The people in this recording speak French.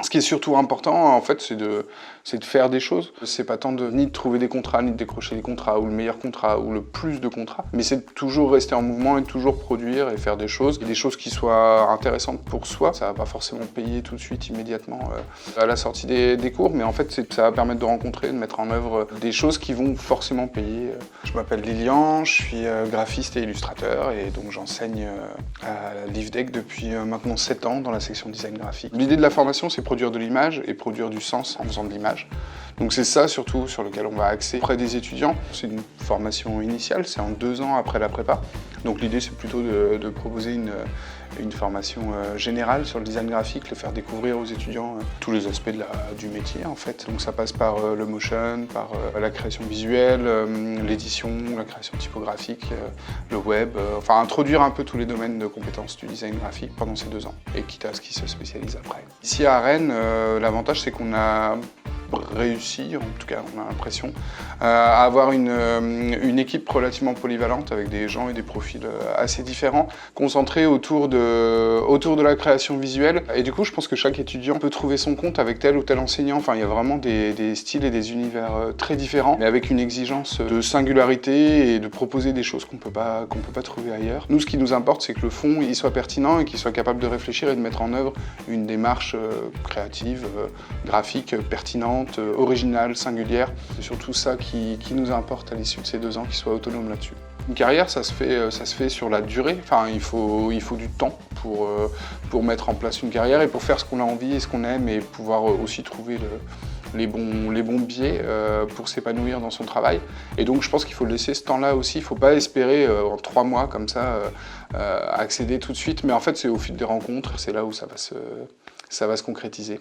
Ce qui est surtout important, en fait, c'est de faire des choses. C'est pas tant ni de trouver des contrats, ni de décrocher des contrats, ou le meilleur contrat, ou le plus de contrats, mais c'est de toujours rester en mouvement et de toujours produire et faire des choses qui soient intéressantes pour soi. Ça va pas forcément payer tout de suite, immédiatement, à la sortie des cours, mais en fait, ça va permettre de rencontrer, de mettre en œuvre des choses qui vont forcément payer. Je m'appelle Lilian, je suis graphiste et illustrateur, et donc j'enseigne à l'IFDEC depuis maintenant 7 ans dans la section design graphique. L'idée de la formation, c'est produire de l'image et produire du sens en faisant de l'image. Donc c'est ça surtout sur lequel on va axer auprès des étudiants. C'est une formation initiale, c'est en 2 ans après la prépa. Donc l'idée c'est plutôt de proposer une formation générale sur le design graphique, le faire découvrir aux étudiants tous les aspects du métier en fait. Donc ça passe par le motion, par la création visuelle, l'édition, la création typographique, le web, enfin introduire un peu tous les domaines de compétences du design graphique pendant ces 2 ans, et quitte à ce qu'ils se spécialisent après. Ici à Rennes, l'avantage c'est qu'on a réussi, en tout cas on a l'impression, à avoir une équipe relativement polyvalente avec des gens et des profils assez différents, concentrés autour de la création visuelle. Et du coup, je pense que chaque étudiant peut trouver son compte avec tel ou tel enseignant. Enfin, il y a vraiment des styles et des univers très différents, mais avec une exigence de singularité et de proposer des choses qu'on peut pas trouver ailleurs. Nous, ce qui nous importe, c'est que le fond, il soit pertinent et qu'il soit capable de réfléchir et de mettre en œuvre une démarche créative, graphique, pertinente, originale, singulière. C'est surtout ça qui nous importe à l'issue de ces 2 ans, qu'ils soient autonomes là-dessus. Une carrière, ça se fait sur la durée. Enfin, il faut du temps pour mettre en place une carrière et pour faire ce qu'on a envie et ce qu'on aime, et pouvoir aussi trouver les bons biais pour s'épanouir dans son travail. Et donc je pense qu'il faut laisser ce temps-là aussi. Il ne faut pas espérer en 3 mois comme ça accéder tout de suite, mais en fait c'est au fil des rencontres, c'est là où ça va se concrétiser.